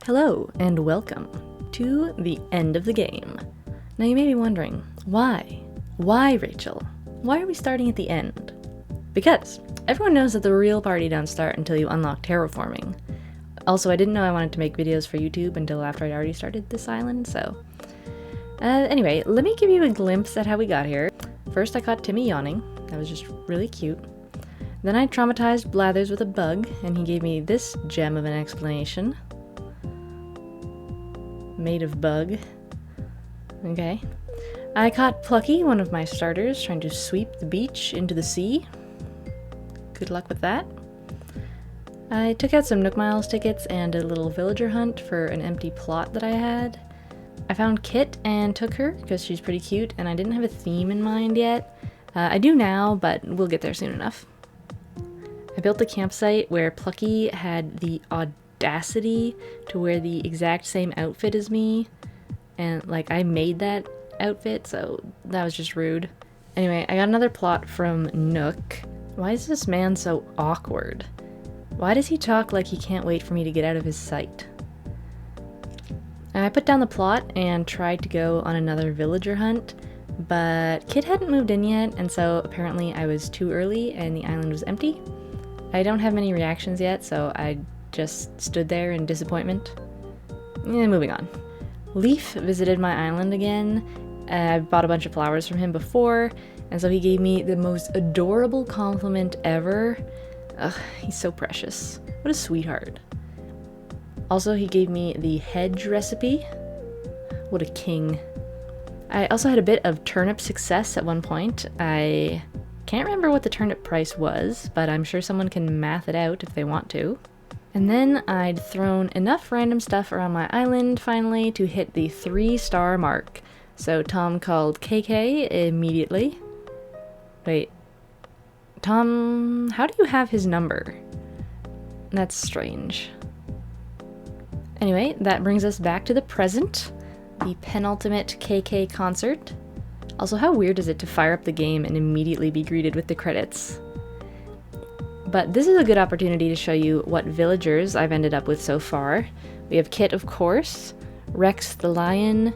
Hello and welcome to the end of the game. Now you may be wondering, why? Why, Rachel? Why are we starting at the end? Because everyone knows that the real party don't start until you unlock terraforming. Also, I didn't know I wanted to make videos for YouTube until after I'd already started this island, so... Anyway, let me give you a glimpse at how we got here. First I caught Timmy yawning. That was just really cute. Then I traumatized Blathers with a bug, and he gave me this gem of an explanation. Made of bug. Okay. I caught Plucky, one of my starters, trying to sweep the beach into the sea. Good luck with that. I took out some Nook Miles tickets and a little villager hunt for an empty plot that I had. I found Kit and took her because she's pretty cute, and I didn't have a theme in mind yet. I do now, but we'll get there soon enough. I built a campsite where Plucky had the audacity to wear the exact same outfit as me, and like I made that outfit, so that was just rude. Anyway, I got another plot from Nook. Why is this man so awkward? Why does he talk like he can't wait for me to get out of his sight? I put down the plot and tried to go on another villager hunt, but Kit hadn't moved in yet, and so apparently I was too early and the island was empty. I don't have many reactions yet, so I just stood there in disappointment. Moving on. Leaf visited my island again. I bought a bunch of flowers from him before, and so he gave me the most adorable compliment ever. Ugh, he's so precious. What a sweetheart. Also, he gave me the hedge recipe. What a king. I also had a bit of turnip success at one point. I can't remember what the turnip price was, but I'm sure someone can math it out if they want to. And then I'd thrown enough random stuff around my island, finally, to hit the 3-star mark. So Tom called KK immediately. Wait. Tom, how do you have his number? That's strange. Anyway, that brings us back to the present. The penultimate KK concert. Also, how weird is it to fire up the game and immediately be greeted with the credits? But this is a good opportunity to show you what villagers I've ended up with so far. We have Kit, of course, Rex the lion,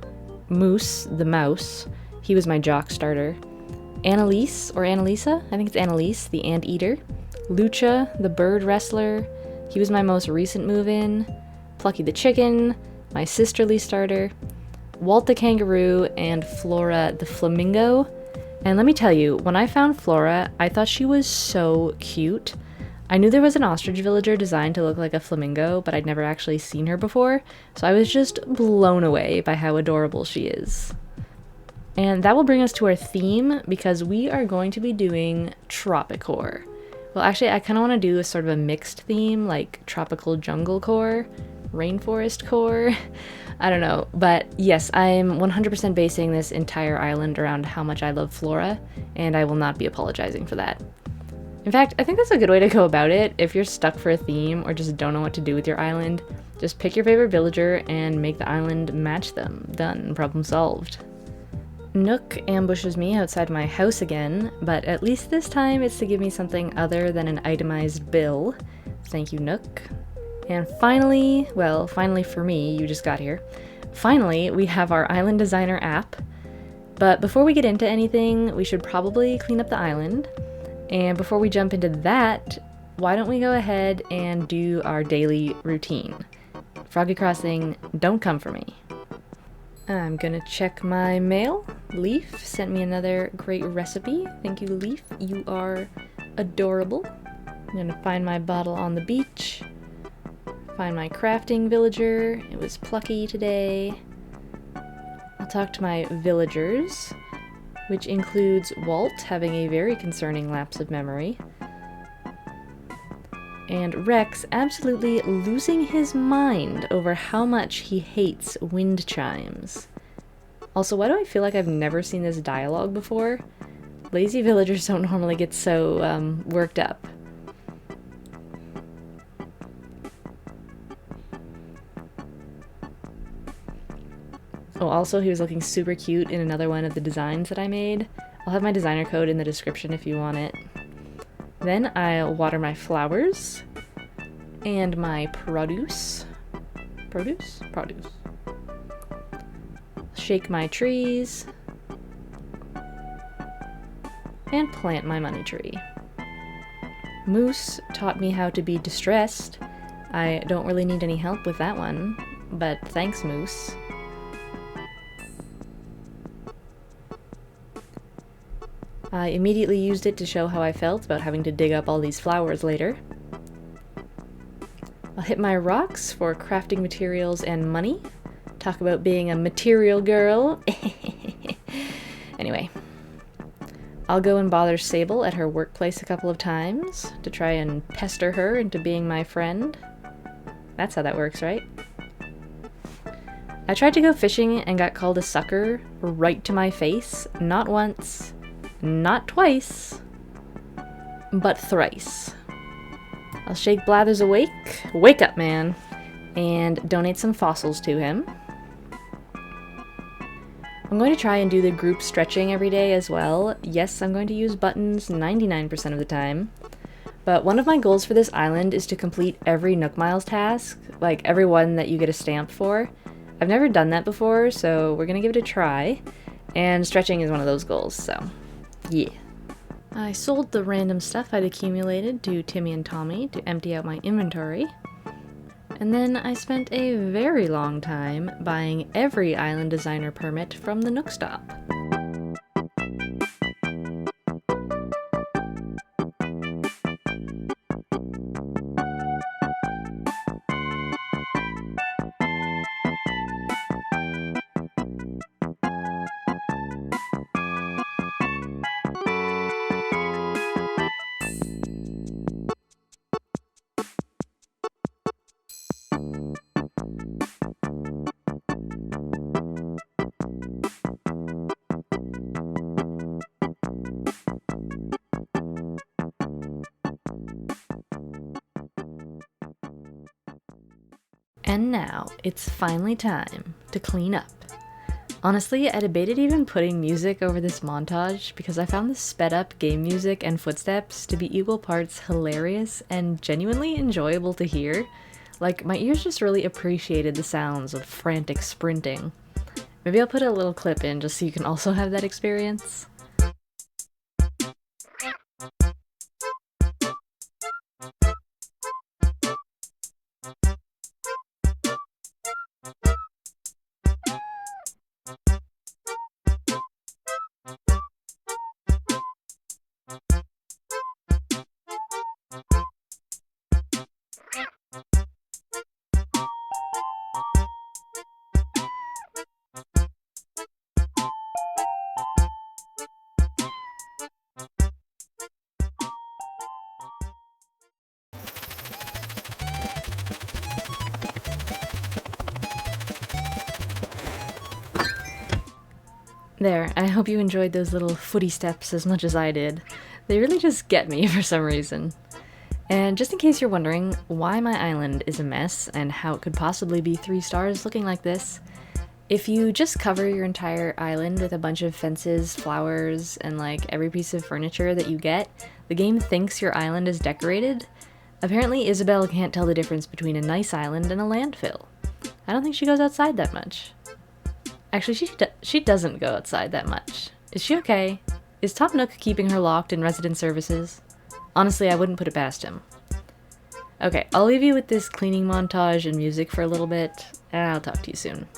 Moose the mouse, he was my jock starter, Annalise, or Annalisa, I think it's Annalise, the anteater, Lucha, the bird wrestler, he was my most recent move-in, Plucky the chicken, my sisterly starter, Walt the kangaroo, and Flora the flamingo. And let me tell you, when I found Flora, I thought she was so cute. I knew there was an ostrich villager designed to look like a flamingo, but I'd never actually seen her before, so I was just blown away by how adorable she is. And that will bring us to our theme, because we are going to be doing Tropicore. Well, actually, I kind of want to do a sort of a mixed theme, like tropical jungle core, rainforest core. I don't know, but yes, I'm 100% basing this entire island around how much I love Flora, and I will not be apologizing for that. In fact, I think that's a good way to go about it. If you're stuck for a theme or just don't know what to do with your island, just pick your favorite villager and make the island match them. Done. Problem solved. Nook ambushes me outside my house again, but at least this time it's to give me something other than an itemized bill. Thank you, Nook. And finally, well, finally for me, you just got here. Finally, we have our Island Designer app. But before we get into anything, we should probably clean up the island. And before we jump into that, why don't we go ahead and do our daily routine? Froggy Crossing, don't come for me. I'm gonna check my mail. Leaf sent me another great recipe. Thank you, Leaf. You are adorable. I'm gonna find my bottle on the beach. Find my crafting villager. It was Plucky today. I'll talk to my villagers, which includes Walt having a very concerning lapse of memory, and Rex absolutely losing his mind over how much he hates wind chimes. Also, why do I feel like I've never seen this dialogue before? Lazy villagers don't normally get so worked up. Oh, also, he was looking super cute in another one of the designs that I made. I'll have my designer code in the description if you want it. Then I'll water my flowers and my produce. Produce? Produce. Shake my trees. And plant my money tree. Moose taught me how to be distressed. I don't really need any help with that one, but thanks, Moose. I immediately used it to show how I felt about having to dig up all these flowers later. I'll hit my rocks for crafting materials and money. Talk about being a material girl. Anyway. I'll go and bother Sable at her workplace a couple of times to try and pester her into being my friend. That's how that works, right? I tried to go fishing and got called a sucker right to my face. Not once, not twice, but thrice. I'll shake Blathers awake. Wake up, man. And donate some fossils to him. I'm going to try and do the group stretching every day as well. Yes, I'm going to use buttons 99% of the time. But one of my goals for this island is to complete every Nook Miles task, like every one that you get a stamp for. I've never done that before, so we're gonna give it a try. And stretching is one of those goals, so yeah. I sold the random stuff I'd accumulated to Timmy and Tommy to empty out my inventory. And then I spent a very long time buying every island designer permit from the Nook Stop. And now, it's finally time to clean up. Honestly, I debated even putting music over this montage because I found the sped up game music and footsteps to be equal parts hilarious and genuinely enjoyable to hear. Like, my ears just really appreciated the sounds of frantic sprinting. Maybe I'll put a little clip in just so you can also have that experience. There, I hope you enjoyed those little footy steps as much as I did. They really just get me for some reason. And just in case you're wondering why my island is a mess and how it could possibly be 3 stars looking like this, if you just cover your entire island with a bunch of fences, flowers, and like every piece of furniture that you get, the game thinks your island is decorated. Apparently Isabelle can't tell the difference between a nice island and a landfill. I don't think she goes outside that much. Actually, she doesn't go outside that much. Is she okay? Is Top Nook keeping her locked in resident services? Honestly, I wouldn't put it past him. Okay, I'll leave you with this cleaning montage and music for a little bit, and I'll talk to you soon.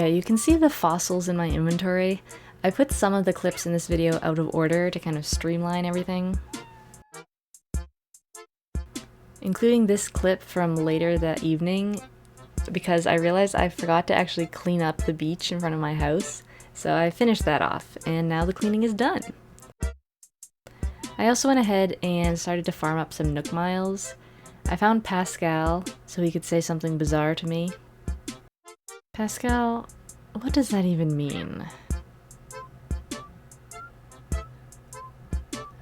Okay, you can see the fossils in my inventory. I put some of the clips in this video out of order to kind of streamline everything, including this clip from later that evening because I realized I forgot to actually clean up the beach in front of my house, so I finished that off, and now the cleaning is done. I also went ahead and started to farm up some Nook Miles. I found Pascal so he could say something bizarre to me. Pascal, what does that even mean?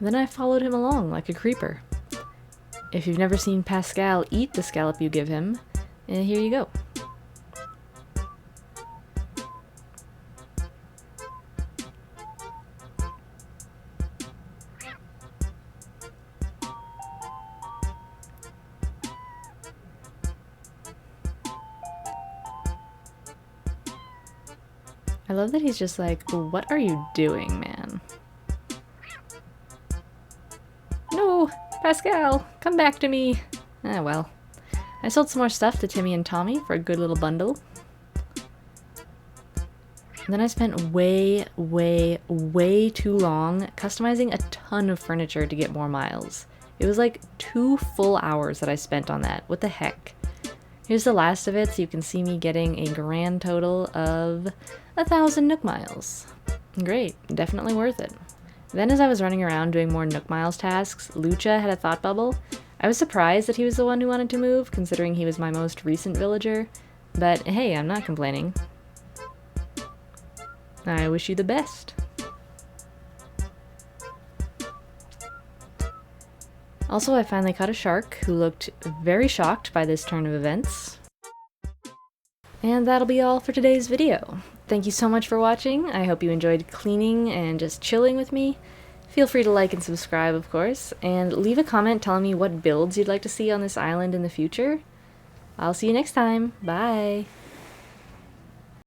Then I followed him along like a creeper. If you've never seen Pascal eat the scallop you give him, here you go. I love that he's just like, what are you doing, man? No! Pascal! Come back to me! Ah, well. I sold some more stuff to Timmy and Tommy for a good little bundle. And then I spent way too long customizing a ton of furniture to get more miles. It was like 2 full hours that I spent on that. What the heck? Here's the last of it, so you can see me getting a grand total of 1,000 Nook Miles. Great, definitely worth it. Then as I was running around doing more Nook Miles tasks, Lucha had a thought bubble. I was surprised that he was the one who wanted to move, considering he was my most recent villager, but hey, I'm not complaining. I wish you the best. Also, I finally caught a shark who looked very shocked by this turn of events. And that'll be all for today's video. Thank you so much for watching. I hope you enjoyed cleaning and just chilling with me. Feel free to like and subscribe, of course, and leave a comment telling me what builds you'd like to see on this island in the future. I'll see you next time. Bye!